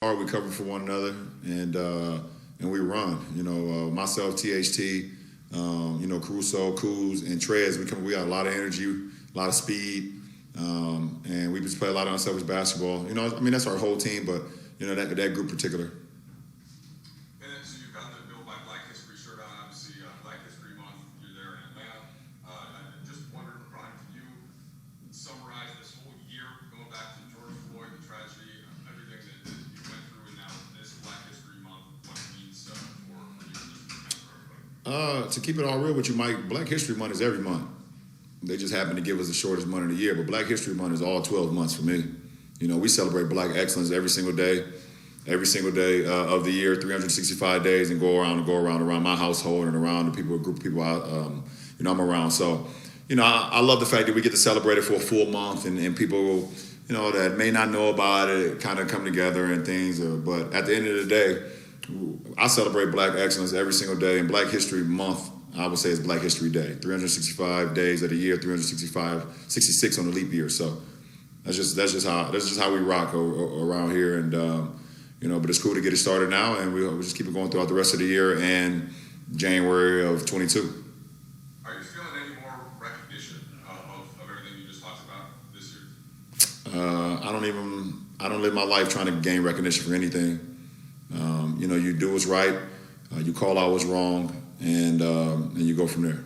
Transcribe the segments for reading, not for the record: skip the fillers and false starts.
hard. We cover for one another, and we run. Myself, THT, Caruso, Kuz, and Trez. We got a lot of energy, a lot of speed, and we just play a lot of unselfish basketball. That's our whole team, but that group particular. And then, so you've got the Built by Black History shirt on, obviously, Black History Month. You're there in Atlanta. I just wondered, Brian, can you summarize this whole year, going back to George Floyd, the tragedy, everything that you went through, and now this Black History Month, what it means for you and for everybody? To keep it all real with you, Mike, Black History Month is every month. They just happen to give us the shortest month of the year, but Black History Month is all 12 months for me. We celebrate Black excellence every single day of the year, 365 days, and go around my household and around the people, a group of people I'm around. So, I love the fact that we get to celebrate it for a full month, and people, that may not know about it kind of come together and things. But at the end of the day, I celebrate Black excellence every single day, and Black History Month, I would say, is Black History Day. 365 days of the year, 66 on the leap year. So that's just how we rock around here, and but it's cool to get it started now, and we'll just keep it going throughout the rest of the year and January of 22. Are you feeling any more recognition of everything you just talked about this year? I don't live my life trying to gain recognition for anything. You do what's right, you call out what's wrong, and you go from there.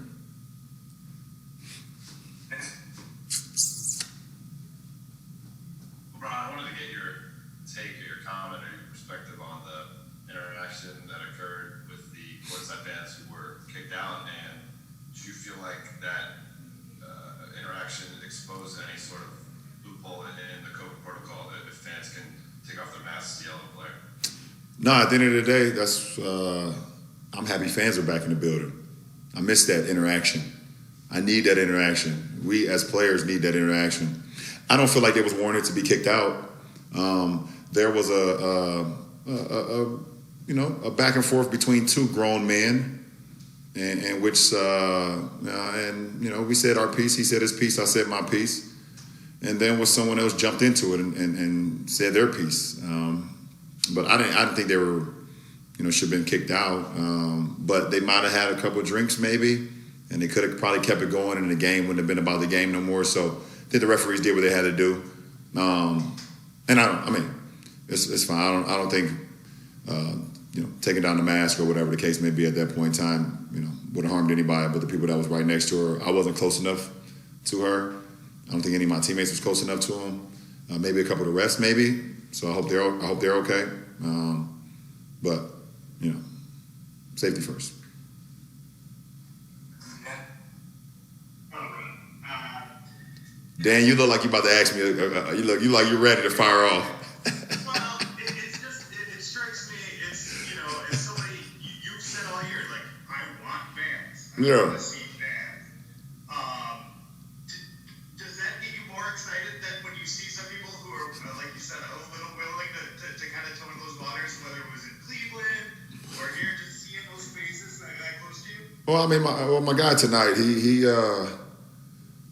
LeBron, I wanted to get your take or your comment or your perspective on the interaction that occurred with the courtside fans who were kicked out, and do you feel like that interaction exposed any sort of loophole in the COVID protocol that if fans can take off their masks to yell at a player? No, at the end of the day, I'm happy fans are back in the building. I miss that interaction. I need that interaction. We as players need that interaction. I don't feel like it was warranted to be kicked out. There was a back and forth between two grown men, in which we said our piece. He said his piece. I said my piece, and then someone else jumped into it and said their piece. But I didn't think they were, should have been kicked out. But they might have had a couple of drinks maybe, and they could have probably kept it going, and the game wouldn't have been about the game no more. So I think the referees did what they had to do. It's fine. I don't think, taking down the mask or whatever the case may be at that point in time, would have harmed anybody but the people that was right next to her. I wasn't close enough to her. I don't think any of my teammates was close enough to him. Maybe a couple of the rest, maybe. So I hope they're okay. But safety first. Dan, you look like you're about to ask me. You look like you're ready to fire off. Well, it strikes me as somebody you've said all year, like, I want fans. I want to see fans. Does that get you more excited than when you see some people who are, like you said, a little willing to kind of toe in those waters, whether it was in Cleveland or here, just seeing those faces that close to you? Well, my guy tonight, he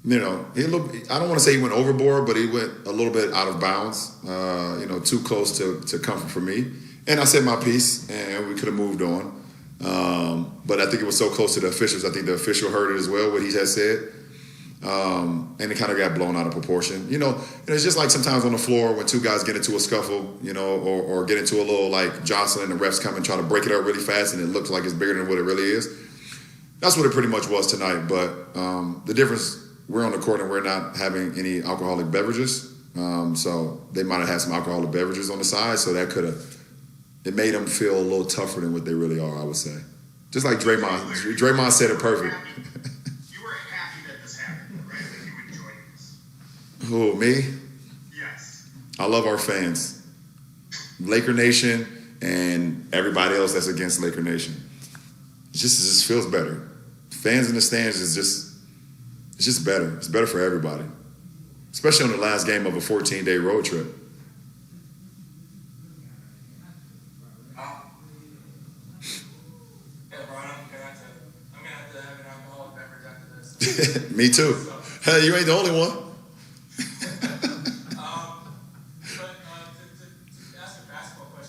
I don't want to say he went overboard, but he went a little bit out of bounds, too close to comfort for me. And I said my piece, and we could have moved on. But I think it was so close to the officials. I think the official heard it as well, what he had said. And it kind of got blown out of proportion. It's just like sometimes on the floor when two guys get into a scuffle, or get into a little like jostling, the refs come and try to break it up really fast, and it looks like it's bigger than what it really is. That's what it pretty much was tonight. But the difference, we're on the court and we're not having any alcoholic beverages. So they might have had some alcoholic beverages on the side, so it made them feel a little tougher than what they really are, I would say. Just like Draymond. Draymond said it perfect. You were happy that this happened, right? Like you enjoyed this. Who, me? Yes. I love our fans. Laker Nation and everybody else that's against Laker Nation. It just feels better. Fans in the stands it's just better. It's better for everybody. Especially on the last game of a 14-day road trip. Yeah, Brian, I'm gonna have to have an alcoholic beverage after this. Me too. Hey, you ain't the only one. But to ask a basketball question.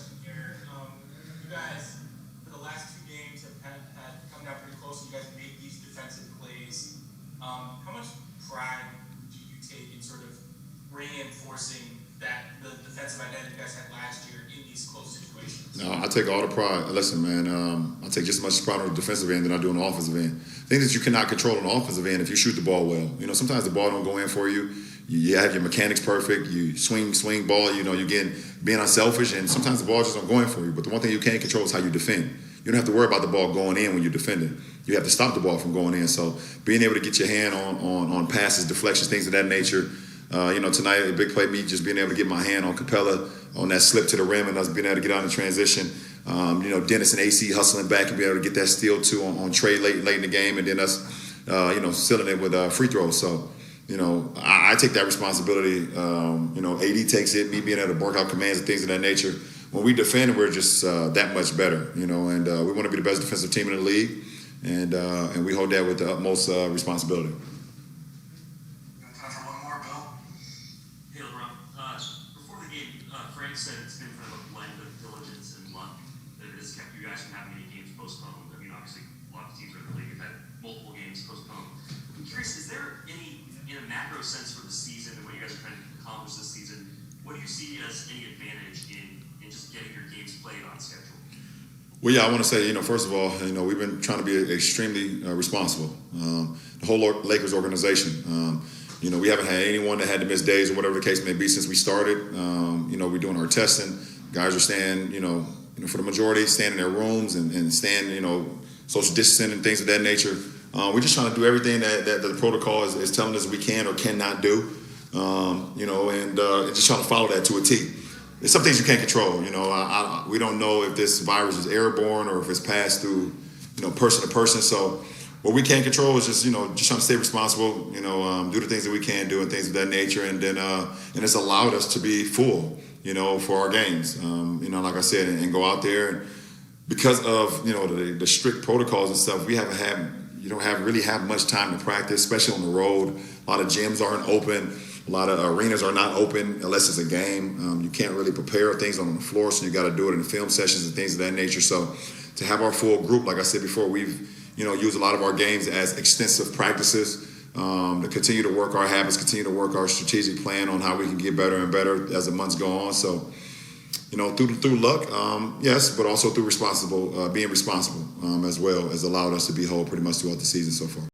No, I take all the pride. Listen, man, I take just as much pride on the defensive end than I do on the offensive end. Things that you cannot control on the offensive end if you shoot the ball well. You know, sometimes the ball don't go in for you. You have your mechanics perfect. You swing ball. You know, you're being unselfish, and sometimes the ball just don't go in for you. But the one thing you can't control is how you defend. You don't have to worry about the ball going in when you're defending. You have to stop the ball from going in. So being able to get your hand on passes, deflections, things of that nature. You know, tonight, a big play, me just being able to get my hand on Capella on that slip to the rim and us being able to get out in transition. You know, Dennis and AC hustling back and be able to get that steal too on Trey late in the game, and then us, you know, sealing it with free throws. So, you know, I take that responsibility. You know, AD takes it, me being able to work out commands and things of that nature. When we defend, we're just that much better, you know, and we want to be the best defensive team in the league, and we hold that with the utmost responsibility. Time for one more, Bill. Hey, LeBron. Before the game, Frank said it's been kind of a blend of diligence and luck that it has kept you guys from having any games postponed. I mean, obviously, a lot of teams around the league have had multiple games postponed. I'm curious, is there any, in a macro sense for the season and what you guys are trying to accomplish this season, what do you see as any advantage in just getting your games played on schedule? Well, yeah, I want to say, you know, first of all, you know, we've been trying to be extremely responsible. The whole Lakers organization. You know, we haven't had anyone that had to miss days or whatever the case may be since we started. You know, we're doing our testing. Guys are staying, you know, for the majority, staying in their rooms and staying, you know, social distancing and things of that nature. We're just trying to do everything that the protocol is telling us we can or cannot do. You know, and just trying to follow that to a T. There's some things you can't control. You know, we don't know if this virus is airborne or if it's passed through, you know, person to person. So what we can control is just, you know, just trying to stay responsible, you know, do the things that we can do and things of that nature. And then, and it's allowed us to be full, you know, for our games, you know, like I said, and go out there. And because of, you know, the strict protocols and stuff, you don't really have much time to practice, especially on the road. A lot of gyms aren't open. A lot of arenas are not open unless it's a game. You can't really prepare things on the floor, so you got to do it in the film sessions and things of that nature. So to have our full group, like I said before, we've, you know, used a lot of our games as extensive practices to continue to work our habits, continue to work our strategic plan on how we can get better and better as the months go on. So, you know, through luck, yes, but also through being responsible as well has allowed us to be whole pretty much throughout the season so far.